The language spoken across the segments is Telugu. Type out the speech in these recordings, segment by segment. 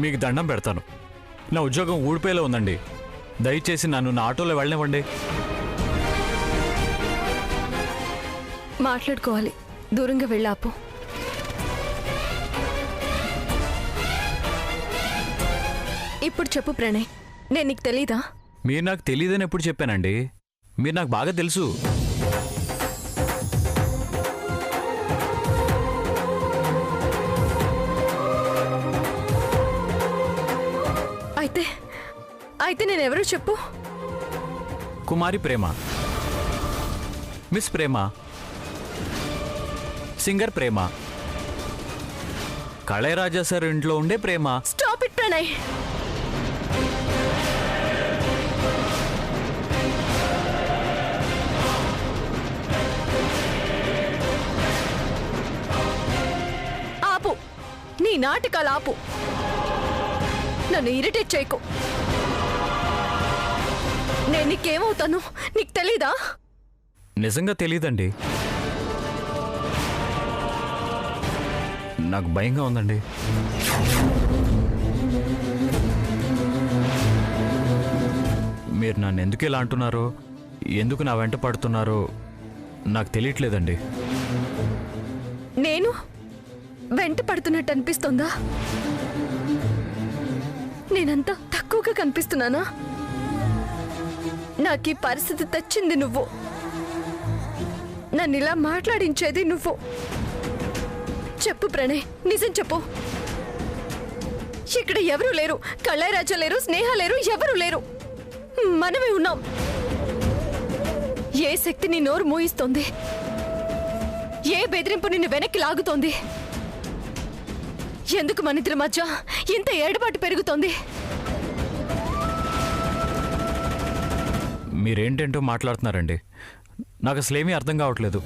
మీకు దండం పెడతాను. నా ఉద్యోగం ఊడిపోయేలా ఉందండి. దయచేసి నన్ను నా ఆటోలో వెళ్ళనివ్వండి. మాట్లాడుకోవాలి, దూరంగా వెళ్ళాపు. ఇప్పుడు చెప్పు ప్రణయ్, నేను నీకు తెలీదా? మీరు నాకు తెలియదని ఎప్పుడు చెప్పానండి? మీరు నాకు బాగా తెలుసు. అయితే నేనెవరో చెప్పు. కుమారి ప్రేమ, మిస్ ప్రేమ, సింగర్ ప్రేమ, కళయరాజా సార్ ఇంట్లో ఉండే ప్రేమ. Stop it Pranay. ఆపు, నీ నాటకాలు ఆపు. నన్ను ఇరిటేట్ చేయకు. నేను నీకేమవుతాను నీకు తెలీదా? నిజంగా తెలీదండి. నాకు భయంగా ఉందండి. మీరు నన్ను ఎందుకు ఇలా అంటున్నారో, ఎందుకు నా వెంట పడుతున్నారో నాకు తెలియట్లేదండి. నేను వెంట పడుతున్నట్టు అనిపిస్తుందా? నేనంతా తక్కువగా కనిపిస్తున్నానా? నాకు ఈ పరిస్థితి తెచ్చింది నువ్వు. నన్ను ఇలా మాట్లాడించేది నువ్వు. చెప్పు ప్రణయ్, నిజం చెప్పు. ఇక్కడ ఎవరూ లేరు, కళయరాజా లేరు, స్నేహ లేరు, ఎవరూ లేరు. మనమే ఉన్నాం. ఏ శక్తి నీ నోరు మూయిస్తోంది? ఏ బెదిరింపు నిన్ను వెనక్కి లాగుతోంది? ఎందుకు మన ఇద్దరి మధ్య ఇంత ఏడుబాటు పెరుగుతోంది? మీరేంటేంటో మాట్లాడుతున్నారండి. నాకు అసలేమీ అర్థం కావట్లేదు.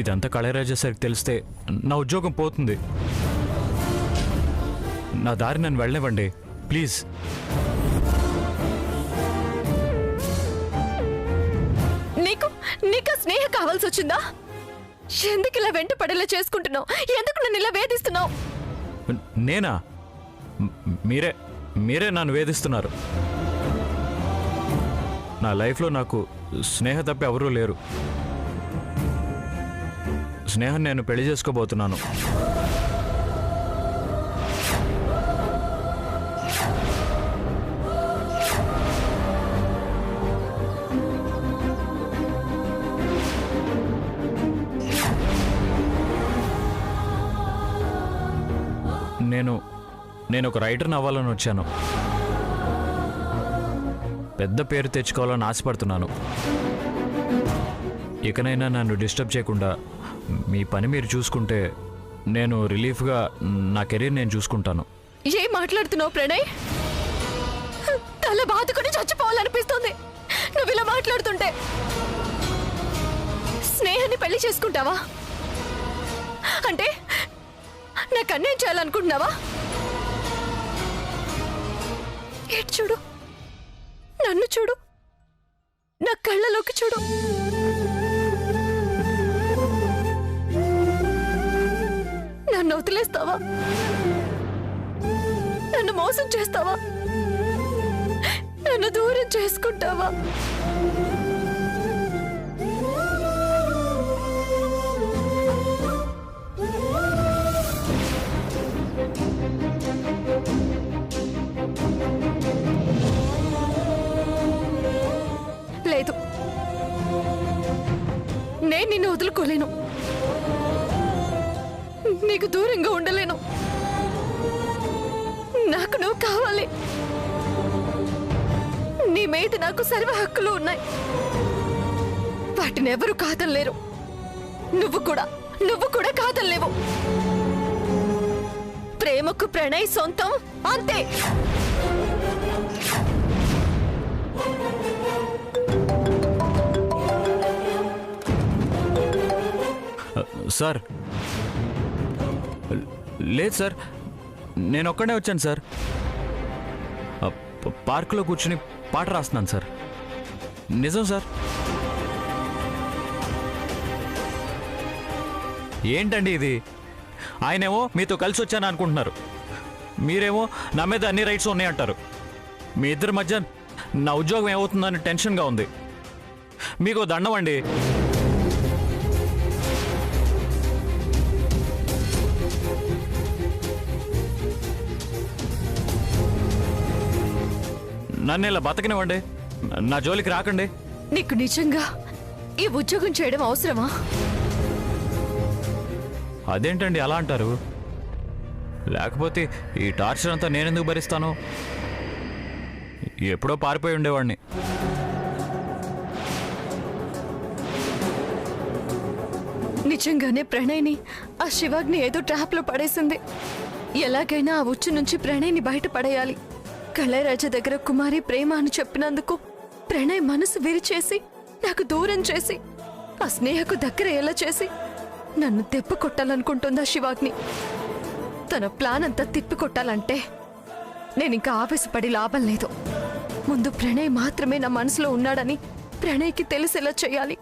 ఇదంతా కళయరాజా సార్కి తెలిస్తే నా ఉద్యోగం పోతుంది. నా దారి నన్ను వెళ్ళనివ్వండి ప్లీజ్. నీకు స్నేహ కావాల్సి వచ్చిందా? ఎందుకు ఇలా వెంట పడేలా చేసుకుంటున్నావు? ఎందుకు నన్ను ఇలా వేధిస్తున్నావు? నేనా? మీరే నన్ను వేధిస్తున్నారు. నా లైఫ్లో నాకు స్నేహ తప్ప ఎవరూ లేరు. స్నేహం నేను పెళ్లి చేసుకోబోతున్నాను. నేను ఒక రైటర్ని అవ్వాలని వచ్చాను. పెద్ద పేరు తెచ్చుకోవాలని ఆశపడుతున్నాను. ఇకనైనా నన్ను డిస్టర్బ్ చేయకుండా మీ పని మీరు చూసుకుంటే నేను రిలీఫ్గా నా కెరీర్ నేను చూసుకుంటాను. ఏం మాట్లాడుతున్నావు ప్రణయ్? తల బాదుకొని చచ్చిపోవాలనిపిస్తుంది నువ్వు ఇలా మాట్లాడుతుంటే. స్నేహాన్ని పెళ్లి చేసుకుంటావా? అంటే నాకు అన్యాయం చేయాలనుకుంటున్నావా? ఏడు చూడు, నన్ను చూడు, నా కళ్ళలోకి చూడు. నన్ను వదిలేస్తావా? నన్ను మోసం చేస్తావా? నన్ను దూరం చేసుకుంటావా? లేదు, నేను నిన్ను వదులుకోలేను. నీకు దూరంగా ఉండలేను. నాకు నువ్వు కావాలి. నీ మీద నాకు సర్వ హక్కులు ఉన్నాయి. వాటిని ఎవరు కాదనలేరు. నువ్వు కూడా కాదనలేవు. ప్రేమకు ప్రణయ్ సొంతం, అంతే. సార్, లేదు సార్, నేను ఒక్కడే వచ్చాను సార్. పార్కులో కూర్చుని పాట రాస్తున్నాను సార్. నిజం సార్. ఏంటండి ఇది? ఆయనేమో మీతో కలిసి వచ్చాను అనుకుంటున్నారు, మీరేమో నా మీద అన్ని రైట్స్ ఉన్నాయంటారు. మీ ఇద్దరి మధ్య నా ఉద్యోగం ఏమవుతుందని టెన్షన్గా ఉంది. మీకు దండం అండి. నన్ను ఇలా బతకనివ్వండి, నా జోలికి రాకండి. నీకు నిజంగా ఈ ఉద్యోగం చేయడం అవసరమా? అదేంటండి అలా అంటారు? లేకపోతే ఈ టార్చర్ అంతా నేనెందుకు భరిస్తాను? ఎప్పుడో పారిపోయి ఉండేవాడిని. నిజంగానే ప్రణయ్ని ఆ శివాగ్ని ఏదో ట్రాప్లో పడేసింది. ఎలాగైనా ఆ ఉచ్చు నుంచి ప్రణయ్ని బయట పడేయాలి. కళారాజా దగ్గర కుమారి ప్రేమ అని చెప్పినందుకు ప్రణయ్ మనసు విరిచేసి నాకు దూరం చేసి ఆ స్నేహకు దగ్గర ఎలా చేసి నన్ను దెబ్బ కొట్టాలనుకుంటుందా శివాగ్ని. తన ప్లాన్ అంతా తిప్పి కొట్టాలంటే నేనింకా ఆవేశపడి లాభం లేదు. ముందు ప్రణయ్ మాత్రమే నా మనసులో ఉన్నాడని ప్రణయ్కి తెలిసేలా చేయాలి.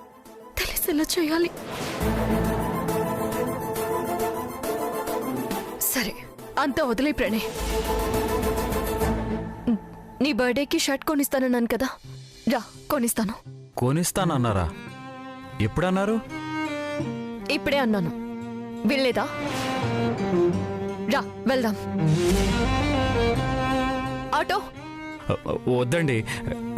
సరే, అంతా వదిలే ప్రణయ్. నీ బర్త్డేకి షర్ట్ కొనిస్తానన్నాను కదా, రా కొనిస్తాను. కొనిస్తానన్నారా? ఎప్పుడన్నారు? ఇప్పుడే అన్నాను, వెళ్ళేదా? రా వెళ్దాం. ఆటో వద్దండి,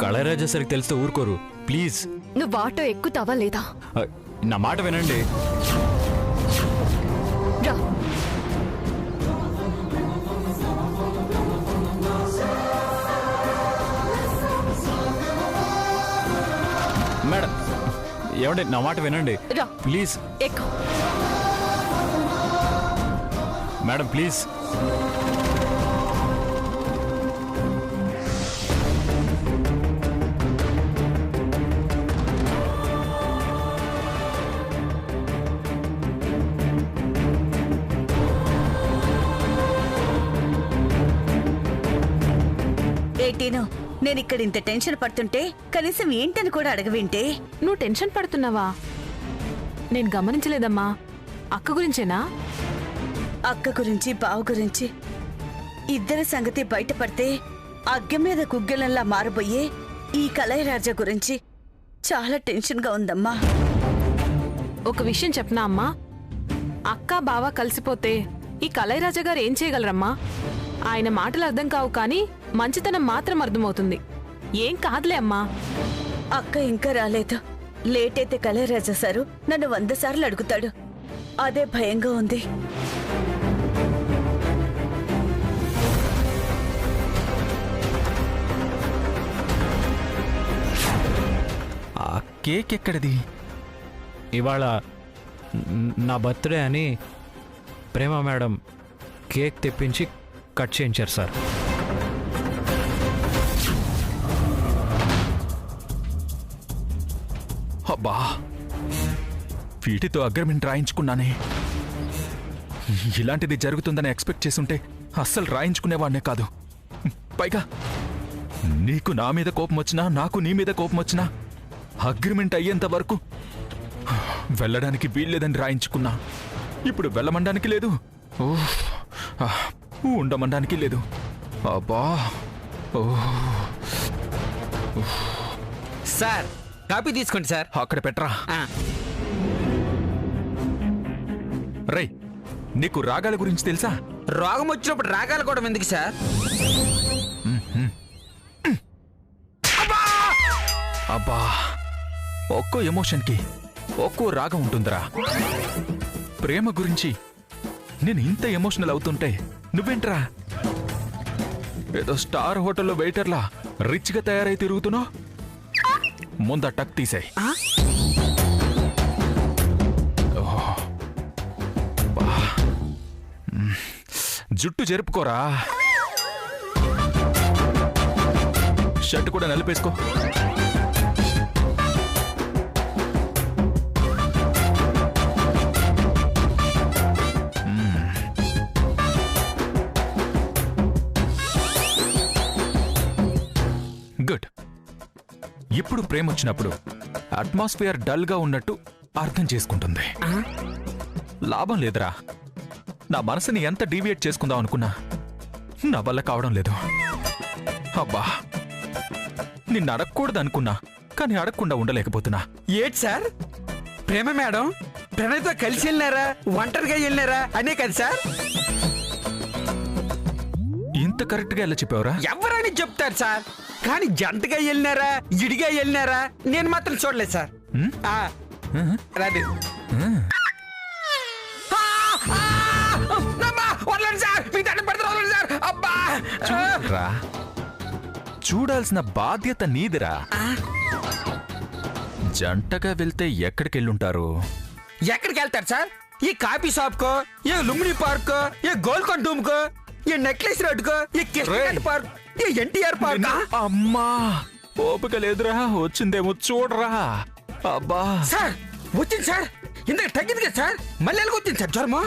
కళారాజా సరికి తెలిస్తే ఊరుకోరు. ప్లీజ్ నువ్వు ఆటో ఎక్కుతావా లేదా? నా మాట వినండి. రా. మేడం ఏమండి, నా మాట వినండి రా. ప్లీజ్. ఎక్కు. Madam please. ఏటీను, నేను ఇక్కడ ఇంత టెన్షన్ పడుతుంటే కనీసం ఏంటని కూడా అడగవింటే. నువ్వు టెన్షన్ పడుతున్నావా? నేను గమనించలేదమ్మా. అక్క గురించేనా? అక్క గురించి, బావ గురించి, ఇద్దరి సంగతి బయటపడితే అగ్గ మీద కుగ్గెలంలా మారబోయే ఈ కళారాజా గురించి చాలా టెన్షన్గా ఉందమ్మా. ఒక విషయం చెప్పనా అమ్మా? అక్క బావ కలిసిపోతే ఈ కళారాజా గారు ఏం చేయగలరమ్మా? ఆయన మాటలు అర్థం కావు, కానీ మంచితనం మాత్రం అర్థమవుతుంది. ఏం కాదులే అమ్మా. అక్క ఇంకా రాలేదు. లేట్ అయితే కళారాజా సారు నన్ను 100 సార్లు అడుగుతాడు. అదే భయంగా ఉంది. ఆ కేక్ ఎక్కడిది? ఇవాళ నా బర్త్డే అని ప్రేమ మేడం కేక్ తెప్పించి కట్ చేయించారు సార్. అబ్బా, వీటితో అగ్రిమెంట్ రాయించుకున్నానే. ఇలాంటిది జరుగుతుందని ఎక్స్పెక్ట్ చేసుంటే అస్సలు రాయించుకునేవాడినే కాదు. పైగా నీకు నా మీద కోపం వచ్చినా, నాకు నీ మీద కోపం వచ్చినా అగ్రిమెంట్ అయ్యేంత వరకు వెళ్ళడానికి వీల్లేదని రాయించుకున్నా. ఇప్పుడు వెళ్ళమనడానికి లేదు, ఉండమనడానికి లేదు. అబ్బా. సార్ కాపీ తీసుకోండి సార్. అక్కడ పెట్టరా. రేయ్, నీకు రాగాల గురించి తెలుసా? రోగం వచ్చినప్పుడు రాగాలు కూడా ఎందుకు సార్? అబ్బా, ఒక్కో ఎమోషన్కి ఒక్కో రాగం ఉంటుందిరా. ప్రేమ గురించి నేను ఇంత ఎమోషనల్ అవుతుంటే నువ్వేంట్రా ఏదో స్టార్ హోటల్లో వెయిటర్లా రిచ్గా తయారై తిరుగుతున్నావు? ముందా టక్ తీసేయ్. జుట్టు జరుపుకోరా. షర్ట్ కూడా నలిపేసుకో. గుడ్. ఇప్పుడు ప్రేమ వచ్చినప్పుడు అట్మాస్ఫియర్ డల్ గా ఉన్నట్టు అర్థం చేసుకుంటుంది. లాభం లేదురా. నా మనసుని ఎంత డీవియేట్ చేసుకుందాం అనుకున్నా నా వల్ల కావడం లేదు. అబ్బా, నిన్ను అడగకూడదు అనుకున్నా, కానీ అడగకుండా ఉండలేకపోతున్నా. ఏంటి సార్, ప్రేమ మేడం ప్రణయ్తో కలిసి వెళ్ళినారా ఒంటరిగా వెళ్ళినారా అనే కదా సార్? ఇంత కరెక్ట్ గా ఎలా చెప్పావురా? ఎవరని చెప్తారు సార్, కానీ జంటగా వెళ్ళినారా ఇడిగా వెళ్ళినారా నేను మాత్రం చూడలేదు సార్. ఆ, రండి. అబ్బా, వదలండి సార్, మీ దండం పెడతారు, వదలండి సార్. అబ్బా, చూడరా, చూడాల్సిన బాధ్యత నీదిరా. జంటగా వెళ్తే ఎక్కడికెళ్ళుంటారు? ఎక్కడికి వెళ్తారు సార్? ఈ కాఫీ షాప్ కో, ఏ లుంబిని పార్క్ కో, ఏ గోల్కొండ డూమ్ కో, ఏ నెక్లెస్ రోడ్ కో, ఏ కృష్ణ పార్క్, ఏ ఎన్టీఆర్ పార్క్. అమ్మా, ఓపిక లేదురా, వచ్చిందేమో చూడరా. అబ్బా, సార్ వచ్చింది సార్, ఇందాక తగ్గింది కదా సార్, మళ్ళీ ఎలాగ వచ్చింది సార్ జ్వరమా?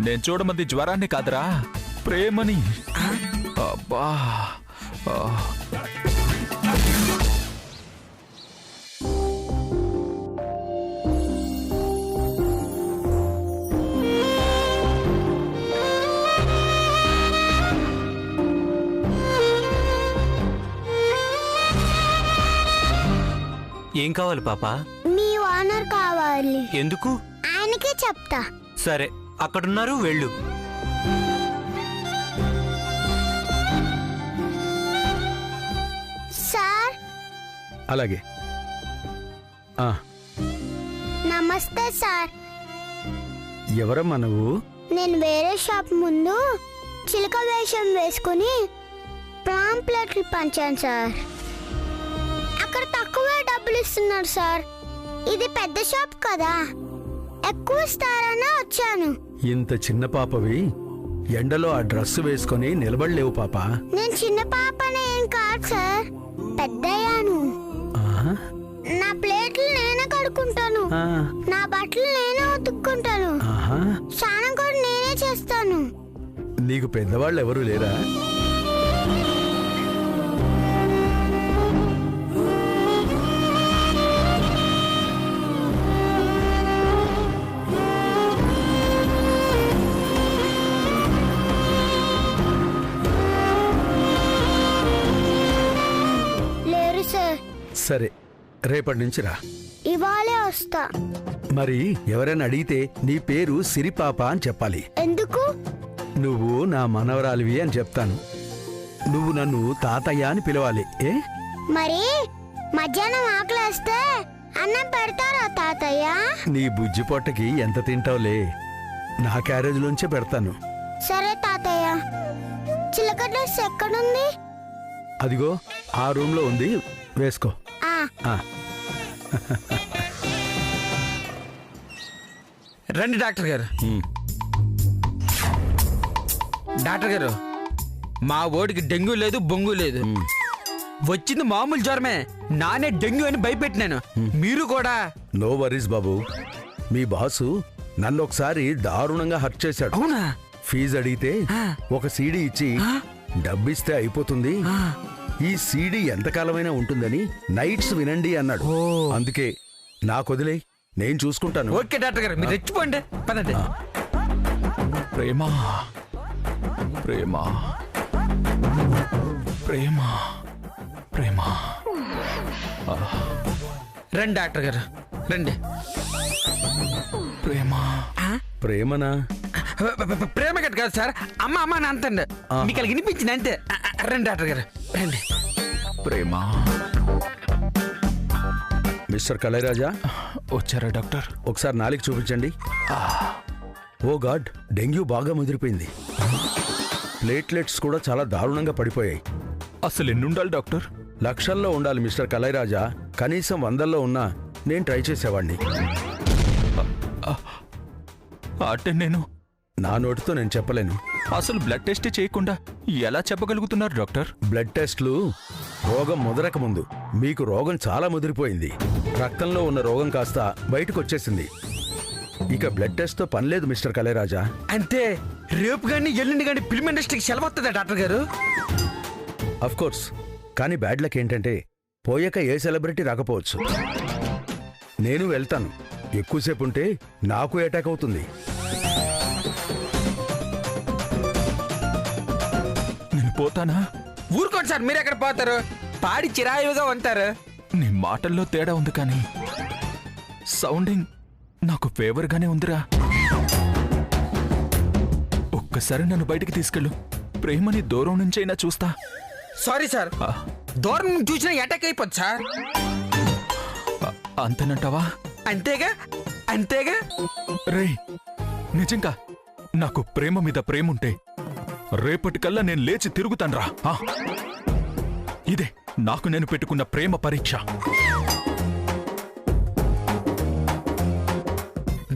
నేను చూడమంది జ్వరాన్ని కాదురా, ప్రేమని. అబ్బా, ఆ. ఏం కావాలి పాపా? మీ ఓనర్ కావాలి. ఎందుకు? ఆయనకే చెప్తా. సరే, అక్కడున్నారు, వెళ్ళు. సార్. అలాగే. నమస్తే సార్. ఎవరమ్మా నువ్వు? నేను వేరే షాప్ ముందు చిలక వేషం వేసుకుని పాంప్లెట్లు పంచాను సార్. అక్కడ తక్కువ డబ్బులు ఇస్తున్నారు సార్. ఇది పెద్ద షాప్ కదా, ఎక్కువ ఇస్తారని వచ్చాను. ఇంత చిన్న పాపవి ఎండలో ఆ డ్రెస్ వేసుకొని నిలబడలేవు పాప. నేను చిన్న పాపనే ఏం కాదు సార్, పెద్దయ్యాను. నా ప్లేట్లు నేనే కడుక్కుంటాను, నా బట్టలు నేనే ఉతుక్కుంటాను, స్నానం కూడా నేనే చేస్తాను. నీకు పెద్దవాళ్ళు ఎవరు లేరా? లేరు సార్. సరే, రేపటి నుంచి రా. ఇవాళే వస్తా. మరి ఎవరైనా అడిగితే నీ పేరు సిరిపాప అని చెప్పాలి. ఎందుకు? నువ్వు నా మనవరాలివి అని చెప్తాను. నువ్వు నన్ను తాతయ్య అని పిలవాలి. ఏ? మరి మధ్యాహ్నం ఆకలేస్తే అన్నం పెడతారా తాతయ్య? నీ బుజ్జి పొట్టకి ఎంత తింటావులే, నా క్యారేజ్లోంచే పెడతాను. సరే తాతయ్య. చిలక డ్రెస్ ఎక్కడుంది? అదిగో ఆ రూమ్లో ఉంది, వేసుకో. ఆ. రండి డాక్టర్ గారు. డాక్టర్ గారు, మా ఓడికి డెంగ్యూ లేదు, బొంగు లేదు, వచ్చింది మామూలు జ్వరమే. నానే డెంగ్యూ అని భయపెట్టినాను. మీరు కూడా. నో వరీస్ బాబు, మీ బాసు నన్ను ఒకసారి దారుణంగా హర్ట్ చేశాడు. అవునా? ఫీజు అడిగితే ఒక సీడీ ఇచ్చి డబ్బిస్తే అయిపోతుంది, ఈ సీడీ ఎంతకాలమైనా ఉంటుందని నైట్స్ వినండి అన్నాడు. అందుకే నాకు వదిలే, నేను చూసుకుంటాను. ఓకే డాక్టర్ గారు, మీరు రెచ్చిపోండి, పదండి. ప్రేమ, ప్రేమ, ప్రేమ, ప్రేమ. రండి డాక్టర్ గారు, రండి. ప్రేమ, ప్రేమనా? ప్రేమ గట్టు కాదు సార్, అమ్మ అమ్మ అని అంతండి, మీకు అలా వినిపించింది అంతే. రండి డాక్టర్ గారు, రండి. ప్రేమ. మిస్టర్ కళైరాజా, వచ్చారా డాక్టర్? ఒకసారి నాలికి చూపించండి. ఓ గాడ్, డెంగ్యూ బాగా ముదిరిపోయింది. ప్లేట్లెట్స్ కూడా చాలా దారుణంగా పడిపోయాయి. అసలు ఎన్నుండాలి డాక్టర్? లక్షల్లో ఉండాలి మిస్టర్ కళైరాజా, కనీసం 100లో ఉన్నా నేను ట్రై చేసేవాడిని. అంటే నేను నా నోటితో నేను చెప్పలేను. అసలు బ్లడ్ టెస్ట్ చేయకుండా ఎలా చెప్పగలుగుతున్నారు డాక్టర్? బ్లడ్ టెస్ట్లు రోగం ముదరక ముందు. మీకు రోగం చాలా ముదిరిపోయింది, రక్తంలో ఉన్న రోగం కాస్త బయటకు వచ్చేసింది. ఇక బ్లడ్ టెస్ట్ తో పని లేదు మిస్టర్ కళైరాజా. అంతే, రేపు కానీ ఎల్లుండి కానీ ఫిల్మ్ ఇండస్ట్రీకి సెలవు వస్తుందా డాక్టర్ గారు? అఫ్ కోర్స్, కానీ బ్యాడ్ లక్ ఏంటంటే పోయాక ఏ సెలబ్రిటీ రాకపోవచ్చు. నేను వెళ్తాను, ఎక్కువసేపు ఉంటే నాకు అటాక్ అవుతుంది. పోతానా? ఊరుకోండి సార్, మీరు ఎక్కడ పోతారు? పాడి చిరాయుగా ఉంటారు. నీ మాటల్లో తేడా ఉంది కానీ సౌండింగ్ నాకు ఫేవర్గానే ఉందిరా. ఒక్కసారి నన్ను బయటికి తీసుకెళ్ళు. ప్రేమని దూరం నుంచైనా చూస్తా. సారీ సార్, దూరం నుంచి చూసినా అటాక్ అయిపోద్ది సార్. అంతేనంటావా? అంతేగా అంతేగా. రేయ్, నిజంగా నాకు ప్రేమ మీద ప్రేమ ఉంటే రేపటికల్లా నేను లేచి తిరుగుతాన్రా. ఇదే నాకు నేను పెట్టుకున్న ప్రేమ పరీక్ష.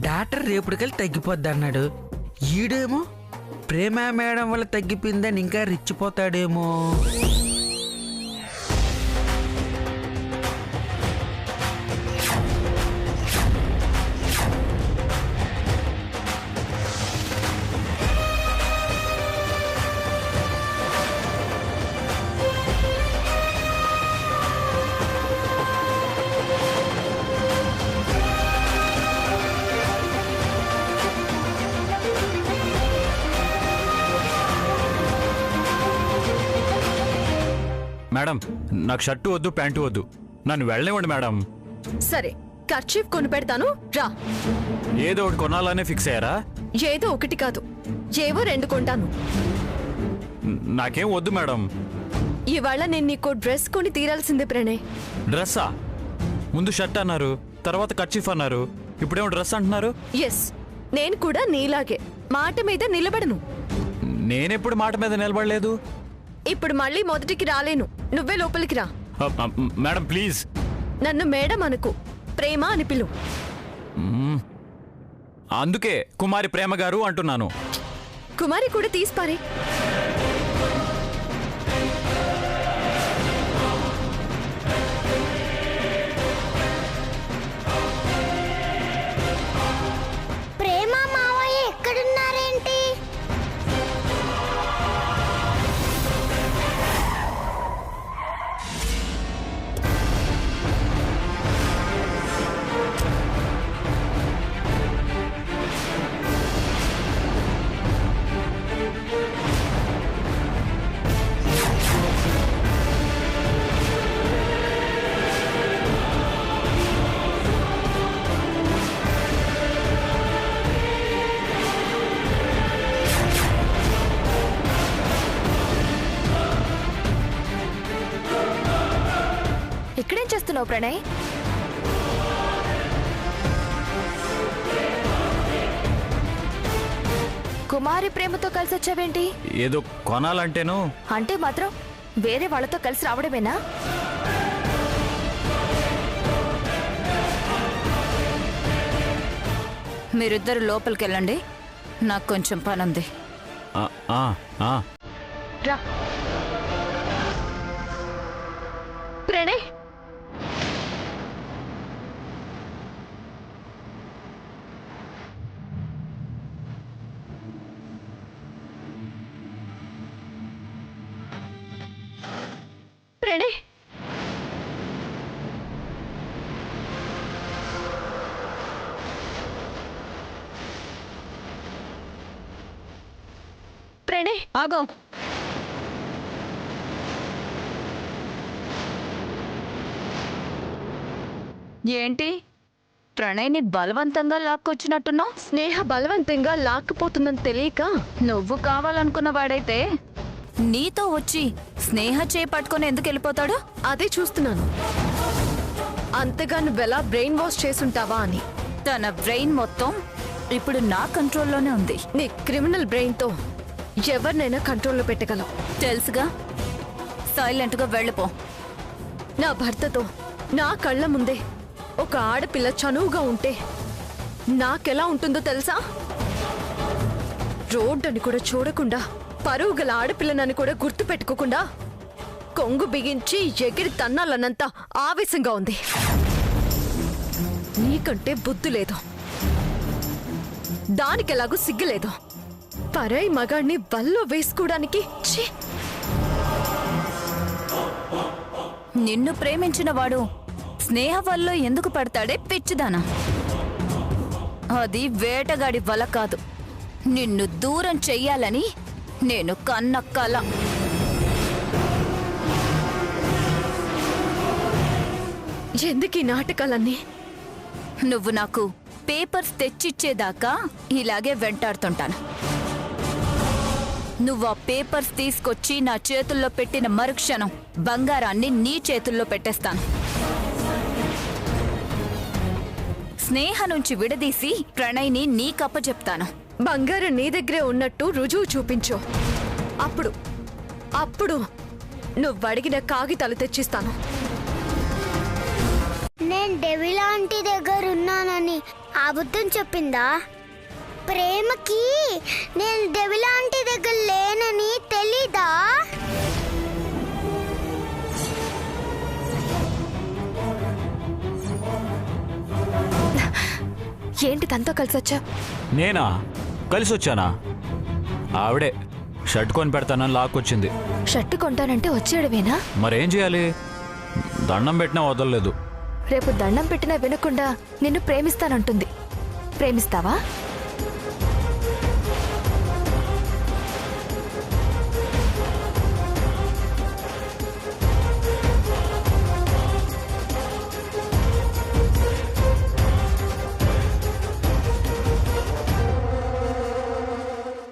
డాక్టర్ రేపటికెళ్ళి తగ్గిపోద్ది అన్నాడు. ఈడేమో ప్రేమ మేడం వల్ల తగ్గిపోయిందని ఇంకా రెచ్చిపోతాడేమో. మేడం, నాకు షర్టు వద్దు, ప్యాంటు వద్దు. నన్ను వెళ్ళనివ్వండి మేడం. సరే, కర్చీఫ్ కొని పెడతాను రా. ఏదో ఒకటి కొనాలనే ఫిక్స్ అయ్యారా? ఏదో ఒకటి కాదు, ఏవో 2 కొంటాను. నాకేం వద్దు మేడం. ఇవాళ నేను నీకు డ్రెస్ కొని తీరాల్సిందే ప్రణయ్. డ్రెస్సా? ముందు షర్ట్ అన్నారు, తర్వాత కర్చీఫ్ అన్నారు, ఇప్పుడేమో డ్రెస్ అంటున్నారు. ఎస్, నేను కూడా నీలాగే మాట మీద నిలబడను. నేనెప్పుడు మాట మీద నిలబడలేదు. ఇప్పుడు మళ్ళీ మొదటికి రాలేను. నువ్వే లోపలికి రా. Madam please. నన్ను మేడం అనుకు, ప్రేమ అని పిలు. అందుకే కుమారి ప్రేమ గారు అంటున్నాను. కుమారి కూడా తీసిపారే. ప్రేమ మావయ్య ఎక్కడున్నారేంటి? ఇక్కడేం చేస్తున్నావు ప్రణయ్? కుమారి ప్రేమతో కలిసి వచ్చావేంటి? ఏదో కొనాలంటేను. అంటే మాత్రం వేరే వాళ్ళతో కలిసి రావడమేనా? మీరిద్దరు లోపలికి వెళ్ళండి, నాకు కొంచెం పనుంది. రా ప్రణయ్. ప్రణయ్, ప్రణయ్ ఆగో. ఏంటి, ప్రణయ్ని బలవంతంగా లాక్కొచ్చినట్టున్నావు? స్నేహ బలవంతంగా లాక్కుపోతుందని తెలియక నువ్వు కావాలనుకున్న వాడైతే నీతో వచ్చి స్నేహ చేపట్టుకొని ఎందుకు వెళ్ళిపోతాడు? అదే చూస్తున్నాను. అంతగా నువ్వెలా బ్రెయిన్ వాష్ చేసుంటావా అని. తన బ్రెయిన్ మొత్తం ఇప్పుడు నా కంట్రోల్లోనే ఉంది. నీ క్రిమినల్ బ్రెయిన్ తో ఎవరినైనా కంట్రోల్లో పెట్టగలవు. తెలుసుగా, సైలెంట్గా వెళ్ళిపో. నా భర్తతో నా కళ్ళ ముందే ఒక ఆడపిల్ల చనువుగా ఉంటే నాకెలా ఉంటుందో తెలుసా? రోడ్డుని కూడా చూడకుండా, పరువు గల ఆడపిల్లనని కూడా గుర్తు పెట్టుకోకుండా కొంగు బిగించి ఎగిరి తన్నాలన్నంత ఆవేశంగా ఉంది. నీకంటే బుద్ధి లేదు, దానికెలాగూ సిగ్గులేదు. పరాయి మగాడిని వల్లో వేసుకోవడానికి ఛీ! నిన్ను ప్రేమించిన వాడు స్నేహ వల్ల ఎందుకు పడతాడే పిచ్చిదానా? అది వేటగాడి వల కాదు, నిన్ను దూరం చెయ్యాలని నేను కన్న కల. ఎందుకు ఈ నాటకాలన్నీ? నువ్వు నాకు పేపర్స్ తెచ్చిచ్చేదాకా ఇలాగే వెంటాడుతుంటాను. నువ్వు ఆ పేపర్స్ తీసుకొచ్చి నా చేతుల్లో పెట్టిన మరుక్షణం బంగారాన్ని నీ చేతుల్లో పెట్టేస్తాను. స్నేహ నుంచి విడదీసి ప్రణయ్ని నీకప్పచెప్తాను. బంగారం నీ దగ్గరే ఉన్నట్టు రుజువు చూపించు. అప్పుడు నువ్వు అడిగిన కాగితాలు తెచ్చిస్తాను. నేను డెవిల్ ఆంటీ దగ్గర ఉన్నానని అబద్ధం చెప్పిందా? ప్రేమకి నేను డెవిల్ ఆంటీ దగ్గర లేనని తెలీదా? ఏంటి తనతో కలిసి వచ్చా? నేనా కలిసి వచ్చానా? ఆవిడే షర్ట్ కొని పెడతానని లాక్కొచ్చింది. షర్టు కొంటానంటే వచ్చేయడమేనా? మరేం చేయాలి? దండం పెట్టినా వదలలేదు. రేపు దండం పెట్టినా వినకుండా నిన్ను ప్రేమిస్తానంటుంది. ప్రేమిస్తావా?